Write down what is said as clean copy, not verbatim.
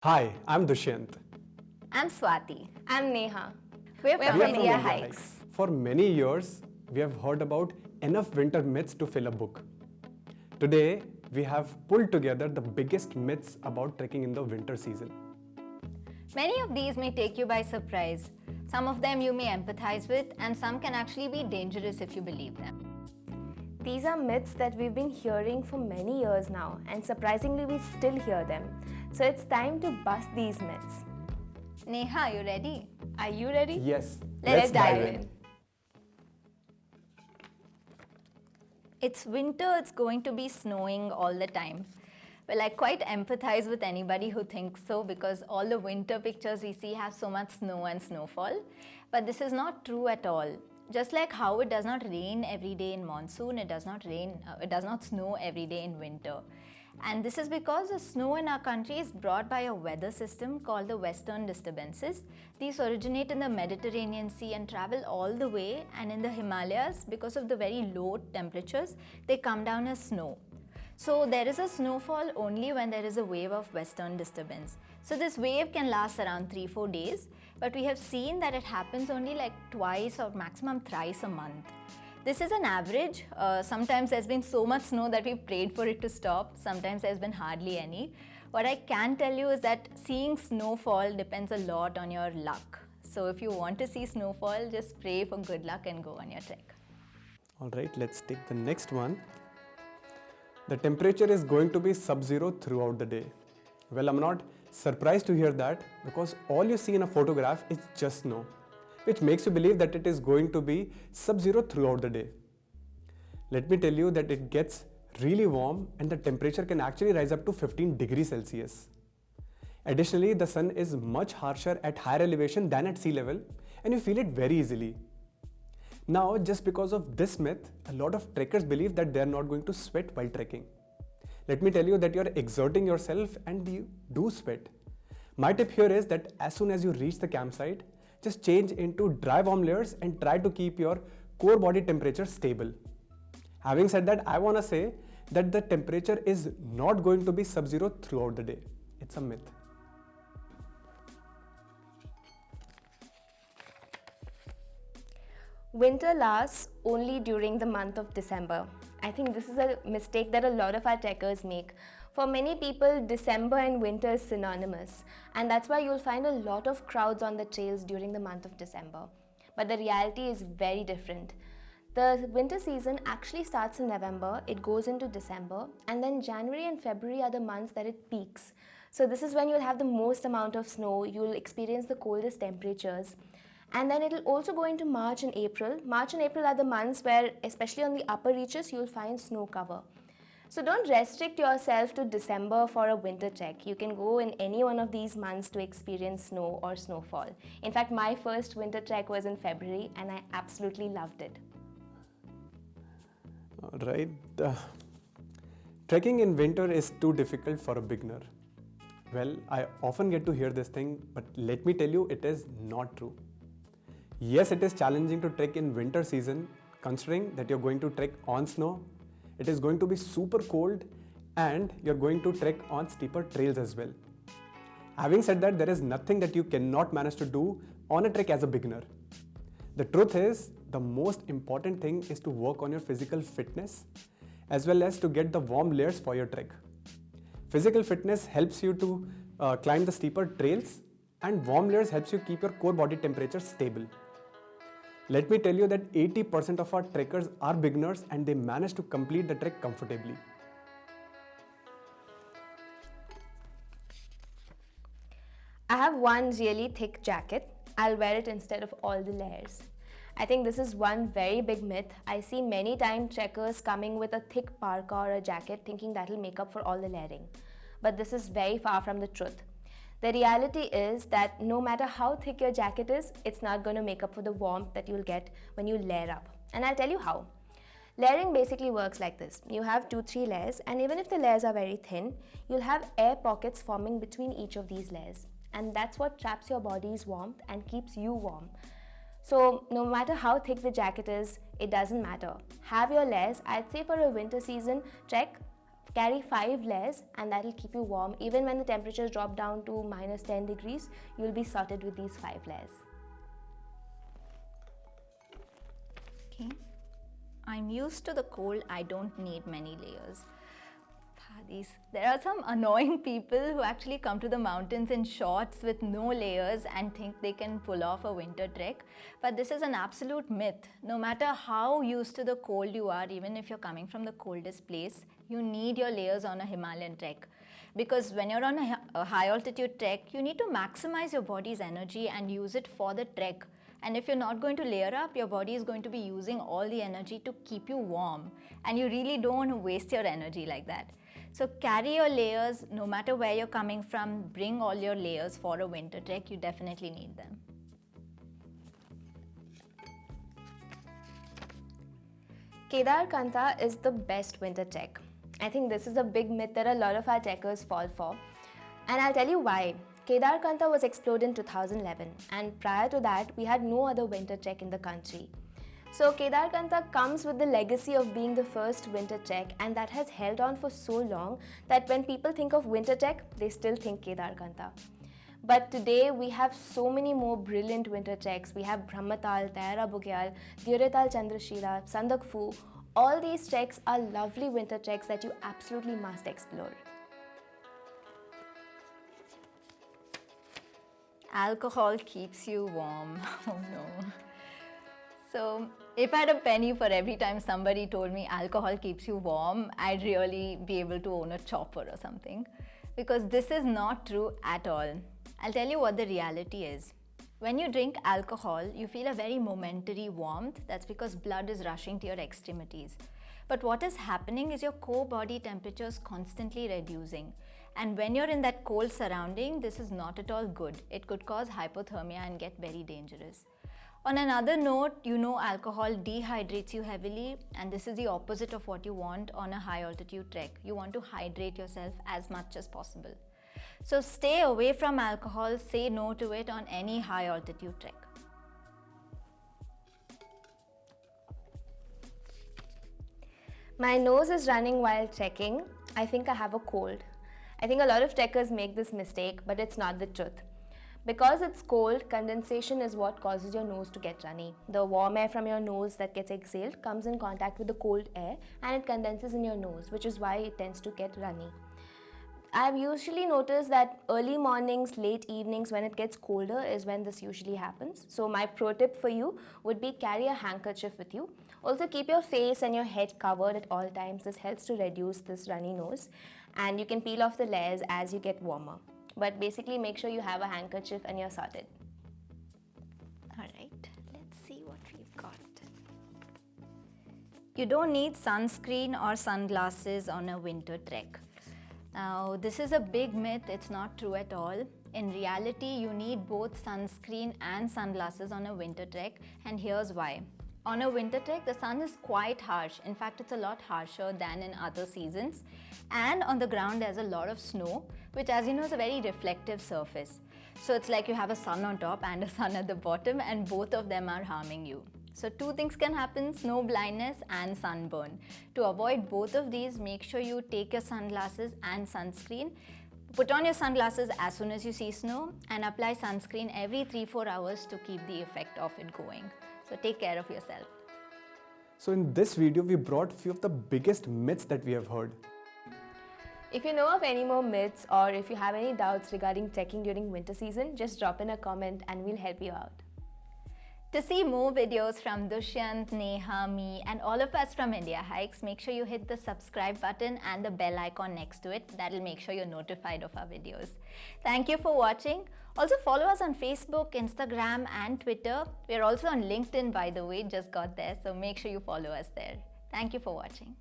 Hi, I'm Dushyant. I'm Swati. I'm Neha. We're We're from from India India Hikes. For many years, we have heard about enough winter myths to fill a book. Today, we have pulled together the biggest myths about trekking in the winter season. Many of these may take you by surprise. Some of them you may empathize with, and some can actually be dangerous if you believe them. These are myths that we've been hearing for many years now, and surprisingly, we still hear them. So it's time to bust these myths. Neha, you ready? Are you ready? Yes, Let's dive in. It's winter, it's going to be snowing all the time. Well, I quite empathize with anybody who thinks so because all the winter pictures we see have so much snow and snowfall. But this is not true at all. Just like how it does not rain every day in monsoon, it does not snow every day in winter. And this is because the snow in our country is brought by a weather system called the Western Disturbances. These originate in the Mediterranean Sea and travel all the way, and in the Himalayas, because of the very low temperatures, they come down as snow. So there is a snowfall only when there is a wave of western disturbance. So this wave can last around 3-4 days, but we have seen that it happens only like twice or maximum thrice a month. This is an average. Sometimes there's been so much snow that we've prayed for it to stop. Sometimes there's been hardly any. What I can tell you is that seeing snowfall depends a lot on your luck. So if you want to see snowfall, just pray for good luck and go on your trek. All right, let's take the next one. The temperature is going to be sub-zero throughout the day. Well, I'm not surprised to hear that because all you see in a photograph is just snow, which makes you believe that it is going to be sub-zero throughout the day. Let me tell you that it gets really warm and the temperature can actually rise up to 15 degrees Celsius. Additionally, the sun is much harsher at higher elevation than at sea level and you feel it very easily. Now, just because of this myth, a lot of trekkers believe that they are not going to sweat while trekking. Let me tell you that you are exerting yourself and you do sweat. My tip here is that as soon as you reach the campsite, just change into dry warm layers and try to keep your core body temperature stable. Having said that, I want to say that the temperature is not going to be sub-zero throughout the day. It's a myth. Winter lasts only during the month of December. I think this is a mistake that a lot of our trekkers make. For many people, December and winter is synonymous, and that's why you'll find a lot of crowds on the trails during the month of December. But the reality is very different. The winter season actually starts in November, it goes into December, and then January and February are the months that it peaks. So this is when you'll have the most amount of snow, you'll experience the coldest temperatures. And then it'll also go into March and April. March and April are the months where, especially on the upper reaches, you'll find snow cover. So don't restrict yourself to December for a winter trek. You can go in any one of these months to experience snow or snowfall. In fact, my first winter trek was in February and I absolutely loved it. All right. Trekking in winter is too difficult for a beginner. Well, I often get to hear this thing, but let me tell you, it is not true. Yes, it is challenging to trek in winter season, considering that you're going to trek on snow. It is going to be super cold and you're going to trek on steeper trails as well. Having said that, there is nothing that you cannot manage to do on a trek as a beginner. The truth is, the most important thing is to work on your physical fitness as well as to get the warm layers for your trek. Physical fitness helps you to climb the steeper trails and warm layers helps you keep your core body temperature stable. Let me tell you that 80% of our trekkers are beginners and they manage to complete the trek comfortably. I have one really thick jacket. I'll wear it instead of all the layers. I think this is one very big myth. I see many times trekkers coming with a thick parka or a jacket thinking that'll make up for all the layering. But this is very far from the truth. The reality is that no matter how thick your jacket is, it's not going to make up for the warmth that you'll get when you layer up. And I'll tell you how. Layering basically works like this. You have 2-3 layers, and even if the layers are very thin, you'll have air pockets forming between each of these layers. And that's what traps your body's warmth and keeps you warm. So no matter how thick the jacket is, it doesn't matter. Have your layers. I'd say for a winter season trek, Carry 5 layers and that will keep you warm. Even when the temperatures drop down to minus 10 degrees, you'll be sorted with these 5 layers. Okay. I'm used to the cold, I don't need many layers. There are some annoying people who actually come to the mountains in shorts with no layers and think they can pull off a winter trek. But this is an absolute myth. No matter how used to the cold you are, even if you're coming from the coldest place, you need your layers on a Himalayan trek. Because when you're on a high altitude trek, you need to maximize your body's energy and use it for the trek. And if you're not going to layer up, your body is going to be using all the energy to keep you warm. And you really don't want to waste your energy like that. So carry your layers no matter where you're coming from. Bring all your layers for a winter trek. You definitely need them. Kedarkantha is the best winter trek. I think this is a big myth that a lot of our trekkers fall for. And I'll tell you why. Kedarkantha was explored in 2011, and prior to that, we had no other winter trek in the country. So Kedarkantha comes with the legacy of being the first winter trek, and that has held on for so long that when people think of winter trek, they still think Kedarkantha. But today we have so many more brilliant winter treks. We have Brahmatal, Taira Bugyal, Dhiretal Chandrashila, Sandakfu. All these treks are lovely winter treks that you absolutely must explore. Alcohol keeps you warm. Oh no. So if I had a penny for every time somebody told me alcohol keeps you warm, I'd really be able to own a chopper or something. Because this is not true at all. I'll tell you what the reality is. When you drink alcohol, you feel a very momentary warmth. That's because blood is rushing to your extremities. But what is happening is your core body temperature is constantly reducing. And when you're in that cold surrounding, this is not at all good. It could cause hypothermia and get very dangerous. On another note, you know alcohol dehydrates you heavily, and this is the opposite of what you want on a high altitude trek. You want to hydrate yourself as much as possible. So stay away from alcohol, say no to it on any high altitude trek. My nose is running while trekking. I think I have a cold. I think a lot of trekkers make this mistake, but it's not the truth. Because it's cold, condensation is what causes your nose to get runny. The warm air from your nose that gets exhaled comes in contact with the cold air and it condenses in your nose, which is why it tends to get runny. I've usually noticed that early mornings, late evenings when it gets colder is when this usually happens. So my pro tip for you would be carry a handkerchief with you. Also keep your face and your head covered at all times. This helps to reduce this runny nose, and you can peel off the layers as you get warmer. But basically make sure you have a handkerchief and you're sorted. Alright, let's see what we've got. You don't need sunscreen or sunglasses on a winter trek. Now, this is a big myth, it's not true at all. In reality, you need both sunscreen and sunglasses on a winter trek, and here's why. On a winter trek, the sun is quite harsh. In fact, it's a lot harsher than in other seasons. And on the ground, there's a lot of snow, which, as you know, is a very reflective surface. So it's like you have a sun on top and a sun at the bottom, and both of them are harming you. So two things can happen, snow blindness and sunburn. To avoid both of these, make sure you take your sunglasses and sunscreen. Put on your sunglasses as soon as you see snow and apply sunscreen every 3-4 hours to keep the effect of it going. So take care of yourself. So in this video, we brought few of the biggest myths that we have heard. If you know of any more myths or if you have any doubts regarding trekking during winter season, just drop in a comment and we'll help you out. To see more videos from Dushyant, Neha, me and all of us from India Hikes, make sure you hit the subscribe button and the bell icon next to it. That'll make sure you're notified of our videos. Thank you for watching. Also follow us on Facebook, Instagram and Twitter. We're also on LinkedIn, by the way, just got there, so make sure you follow us there. Thank you for watching.